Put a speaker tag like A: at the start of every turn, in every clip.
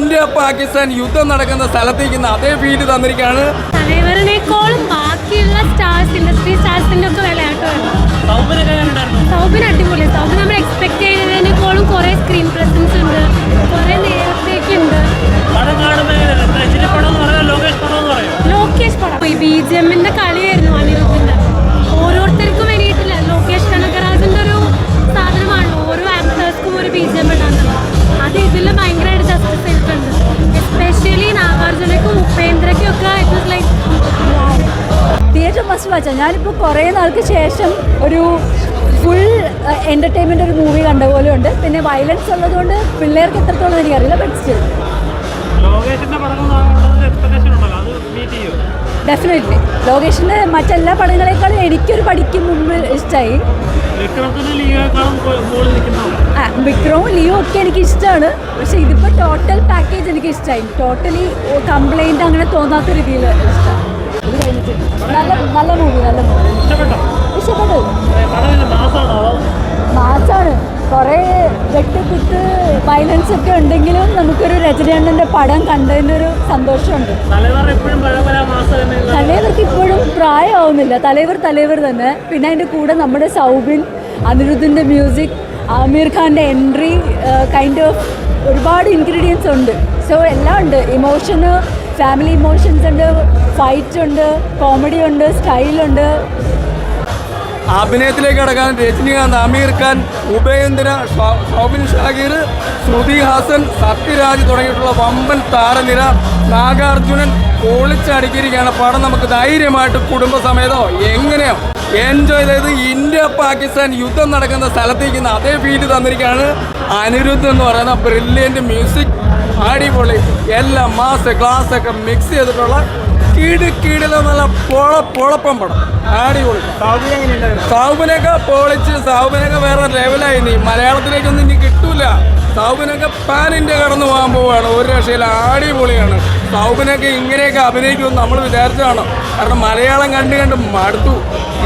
A: India Pakistan യുദ്ധം നടക്കുന്ന സ്ഥലത്തേക്ക് അതേ ഫീല് തന്നിരിക്കുകയാണ്.
B: തലവരനേക്കാളും ബാക്കിയുള്ള സ്റ്റാർസ് ഇൻഡസ്ട്രി സ്റ്റാർസിന്റെ ഒക്കെ വിലയാട്ടമാണ്. സൗബിൻ അടിപൊളി. സൗബിൻ നമ്മൾ എക്സ്പെക്ട് ചെയ്യുന്നതിനേക്കാളും കുറെ സ്ക്രീൻ പ്രസൻസ് ഉണ്ട്, കുറെ നേരത്തേക്കുണ്ട്. ലോകേഷ് പടം BGMന്റെ കളിയായിരുന്നു അനിരുദ്ധിന്റെ. ഓരോരുത്തർക്കും വേണ്ടിയിട്ടില്ല, ലോകേഷ് കനകരാജിന്റെ ഒരു സാധനമാണ് ഓരോ ആക്ടേഴ്സ്ക്കും ഒരു BGM ഇടാനുള്ളത്. അത് ഇതിൽ ഭയങ്കരമായിട്ട് ജസ്റ്റിസ് ചെയ്തിട്ടുണ്ട്. എസ്പെഷ്യലി നാഗാർജുനക്കും ഉപേന്ദ്രയ്ക്കും ഒക്കെ it was like
C: theatre must watch. ഞാനിപ്പോൾ കുറേ നാൾക്ക് ശേഷം ഒരു ഫുൾ എൻ്റർടൈൻമെൻ്റ് ഒരു മൂവി കണ്ട പോലെ ഉണ്ട്. പിന്നെ വയലൻസ് ഉള്ളതുകൊണ്ട് പിള്ളേർക്ക് എത്രത്തോളം എനിക്കറിയില്ല, ബട്ട് സ്റ്റിൽ ഡെഫിനറ്റ്ലി ലോകേഷിൻ്റെ മറ്റെല്ലാ പടങ്ങളെക്കാളും എനിക്കൊരു പടിക്ക് മുമ്പ് ഇഷ്ടമായി. വിക്രവും ലിയോ ഒക്കെ എനിക്ക് ഇഷ്ടമാണ്. പക്ഷേ ഇതിപ്പോൾ ടോട്ടൽ പാക്കേജ് എനിക്ക് ഇഷ്ടമായി. ടോട്ടലി കംപ്ലൈൻറ്റ് അങ്ങനെ തോന്നാത്ത രീതിയിൽ ഇഷ്ടമാണ്. നല്ല മൂവി ഇഷ്ടപ്പെട്ടു. മാസാണ്. കുറേ വെട്ടുകുത്ത് വയലൻസ് ഒക്കെ ഉണ്ടെങ്കിലും നമുക്കൊരു രജനീകാന്തിൻ്റെ പടം കണ്ടതിൻ്റെ ഒരു സന്തോഷമുണ്ട്. തലൈവർക്ക് ഇപ്പോഴും പ്രായമാവുന്നില്ല. തലൈവർ തന്നെ. പിന്നെ അതിൻ്റെ കൂടെ നമ്മുടെ സൗബിൻ, അനിരുദ്ധിൻ്റെ മ്യൂസിക്, ആമിർ ഖാൻ്റെ എൻട്രി, കൈൻഡ് ഓഫ് ഒരുപാട് ഇൻഗ്രീഡിയൻസ് ഉണ്ട്. സോ എല്ലാം ഉണ്ട്. ഇമോഷന്, ഫാമിലി ഇമോഷൻസ് ഉണ്ട്, ഫൈറ്റ് ഉണ്ട്, കോമഡി ഉണ്ട്, സ്റ്റൈലുണ്ട്.
A: അഭിനയത്തിലേക്ക് കടക്കാൻ രജനീകാന്ത്, ആമിർ ഖാൻ, ഉപേന്ദ്ര, ഷോബിൻ ഷാഗീർ, ശ്രുതി ഹാസൻ, സത്യരാജ് തുടങ്ങിയിട്ടുള്ള വമ്പൻ താരനിര. നാഗാർജുനൻ പൊളിച്ചടുക്കിയിരിക്കുകയാണ്. പടം നമുക്ക് ധൈര്യമായിട്ട് കുടുംബസമേതോ എങ്ങനെയോ എൻജോയ് ചെയ്ത് ഇന്ത്യ പാകിസ്ഥാൻ യുദ്ധം നടക്കുന്ന സ്ഥലത്തേക്ക് അതേ ഫീല് തന്നിരിക്കുകയാണ്. അനിരുദ്ധ് എന്ന് പറയുന്ന ബ്രില്യൻറ്റ് മ്യൂസിക്, അടിപൊളി, എല്ലാം മാസ് ക്ലാസ് ഒക്കെ മിക്സ് ചെയ്തിട്ടുള്ള നല്ല പൊളപ്പം പടം. അടിപൊളി. സൗബിനൊക്കെ പൊളിച്ച്, സൗബിനൊക്കെ വേറെ ലെവലായി. നീ മലയാളത്തിലേക്കൊന്നും ഇനി കിട്ടൂല. സൗബിനൊക്കെ പാൻ ഇന്ത്യ കടന്നു പോകാൻ പോവുകയാണ്. ഒരു രക്ഷയിൽ അടിപൊളിയാണ്. സൗബിനൊക്കെ ഇങ്ങനെയൊക്കെ അഭിനയിക്കുമെന്ന് നമ്മൾ വിചാരിച്ചതാണ്. കാരണം മലയാളം കണ്ട് മടുത്തു.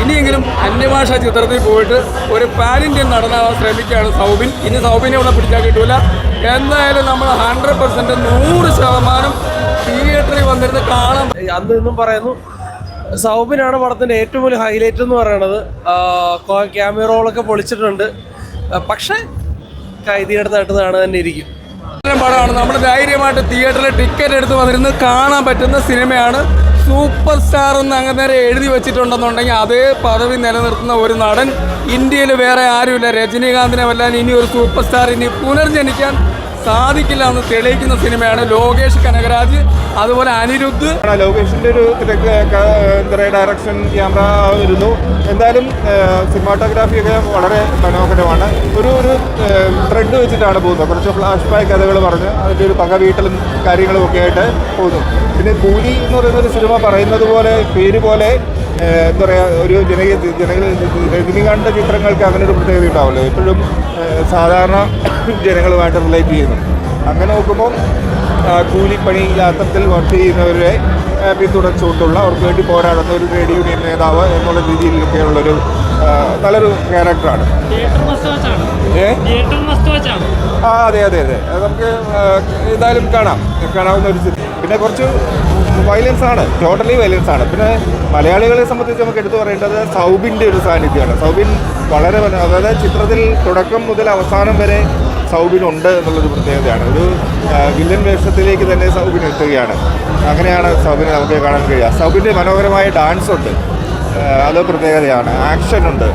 A: ഇനിയെങ്കിലും അന്യഭാഷാ ചിത്രത്തിൽ പോയിട്ട് ഒരു പാൻ ഇന്ത്യൻ നടനാവാൻ ശ്രമിക്കുകയാണ് സൗബിൻ. ഇനി സൗബിനെ ഇവിടെ പിടിച്ചാൽ കിട്ടൂല. എന്തായാലും നമ്മൾ 100% 100% തിയേറ്ററിൽ വന്നിരുന്ന് കാണാം.
D: അന്ന് ഇന്നും പറയുന്നു, സൗബിനാണ് പടത്തിൻ്റെ ഏറ്റവും വലിയ ഹൈലൈറ്റ് എന്ന് പറയുന്നത്. ക്യാമിയ റോളൊക്കെ പൊളിച്ചിട്ടുണ്ട്. പക്ഷേ കൈതിയെടുത്തായിട്ട് തന്നെ ഇരിക്കും.
A: പടമാണ്. നമ്മൾ ധൈര്യമായിട്ട് തിയേറ്ററിൽ ടിക്കറ്റ് എടുത്ത് വന്നിരുന്ന് കാണാൻ പറ്റുന്ന സിനിമയാണ്. സൂപ്പർ സ്റ്റാർ എന്ന് അങ്ങനെ എഴുതി വെച്ചിട്ടുണ്ടെന്നുണ്ടെങ്കിൽ അതേ പദവി നിലനിർത്തുന്ന ഒരു നടൻ ഇന്ത്യയിൽ വേറെ ആരുമില്ല. രജനീകാന്തിനെ വല്ലാൻ ഇനി ഒരു സൂപ്പർ സ്റ്റാർ ഇനി പുനർജനിക്കാൻ സാധിക്കില്ല എന്ന് തെളിയിക്കുന്ന സിനിമയാണ് ലോകേഷ് കനകരാജ്, അതുപോലെ അനിരുദ്ധ്.
E: ലോകേഷിൻ്റെ ഒരു എന്താ പറയുക ഡയറക്ഷൻ, ക്യാമറ വരുന്നു. എന്തായാലും സിനിമാറ്റോഗ്രാഫിയൊക്കെ വളരെ മനോഹരമാണ്. ഒരു ത്രെഡ് വെച്ചിട്ടാണ് പോകുന്നത്. കുറച്ച് ഫ്ലാഷ് ബാക്ക് കഥകൾ പറഞ്ഞ് അതിൻ്റെ ഒരു പക വീട്ടലും കാര്യങ്ങളും ഒക്കെ ആയിട്ട് പോകുന്നു. പിന്നെ കൂലി എന്ന് പറയുന്ന ഒരു സിനിമ പറയുന്നത് പോലെ, പേര് പോലെ എന്താ പറയുക, ഒരു രജനീകാന്ത ചിത്രങ്ങൾക്ക് അങ്ങനെ ഒരു പ്രത്യേകത ഉണ്ടാവുമല്ലോ. എപ്പോഴും സാധാരണ ജനങ്ങളുമായിട്ട് റിലേറ്റ് ചെയ്യുന്നു. അങ്ങനെ നോക്കുമ്പോൾ കൂലിപ്പണി യാത്രത്തിൽ വർക്ക് ചെയ്യുന്നവരെ പിന്തുണച്ചുകൊണ്ടുള്ള, അവർക്ക് വേണ്ടി പോരാടുന്ന ഒരു ട്രേഡ് യൂണിയൻ നേതാവ് എന്നുള്ള രീതിയിലൊക്കെയുള്ളൊരു നല്ലൊരു ക്യാരക്ടറാണ്. അതെ അത് നമുക്ക് എന്തായാലും കാണാവുന്ന ഒരു ചിത്രം. പിന്നെ കുറച്ച് വയലൻസ് ആണ്, ടോട്ടലി വയലൻസ് ആണ്. പിന്നെ മലയാളികളെ സംബന്ധിച്ച് നമുക്ക് എടുത്തു പറയേണ്ടത് സൗബിൻ്റെ ഒരു സാന്നിധ്യമാണ്. സൗബിൻ വളരെ, അതായത് ചിത്രത്തിൽ തുടക്കം മുതൽ അവസാനം വരെ സൗബിനുണ്ട് എന്നുള്ളൊരു പ്രത്യേകതയാണ്. ഒരു വില്ലൻ വേഷത്തിലേക്ക് തന്നെ സൗബിൻ എത്തുകയാണ്. അങ്ങനെയാണ് സൗബിനെ നമുക്ക് കാണാൻ കഴിയുക. സൗബിൻ്റെ മനോഹരമായ ഡാൻസ് ഉണ്ട്, അത് പ്രത്യേകതയാണ്. ആക്ഷൻ ഉണ്ട്.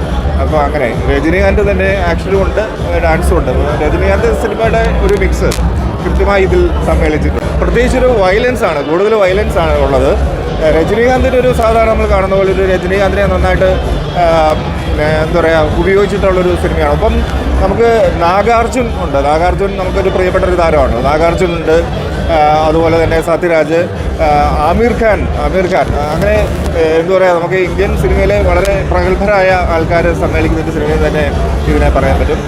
E: അപ്പോൾ അങ്ങനെ രജനീകാന്ത് തന്നെ ആക്ഷനും ഉണ്ട്, ഡാൻസും ഉണ്ട്. രജനീകാന്ത് സിനിമയുടെ ഒരു മിക്സ് കൃത്യമായി ഇതിൽ സമ്മേളിച്ചിട്ടുണ്ട്. പ്രത്യേകിച്ചൊരു വയലൻസ് ആണ്, കൂടുതൽ വയലൻസ് ആണ് ഉള്ളത്. രജനീകാന്തിൻ്റെ ഒരു സാധാരണ നമ്മൾ കാണുന്ന പോലെ ഒരു രജനീകാന്തിനെ നന്നായിട്ട് എന്താ പറയുക ഉപയോഗിച്ചിട്ടുള്ളൊരു സിനിമയാണ്. അപ്പം നമുക്ക് നാഗാർജുൻ ഉണ്ട്. നാഗാർജുൻ നമുക്കൊരു പ്രിയപ്പെട്ട ഒരു താരമാണ്. നാഗാർജുൻ ഉണ്ട്, അതുപോലെ തന്നെ സത്യരാജ്, ആമിർ ഖാൻ അങ്ങനെ എന്താ പറയുക, നമുക്ക് ഇന്ത്യൻ സിനിമയിലെ വളരെ പ്രഗത്ഭരായ ആൾക്കാർ സമ്മേളിക്കുന്ന സിനിമയിൽ തന്നെ ഇതിനെ പറയാൻ പറ്റും.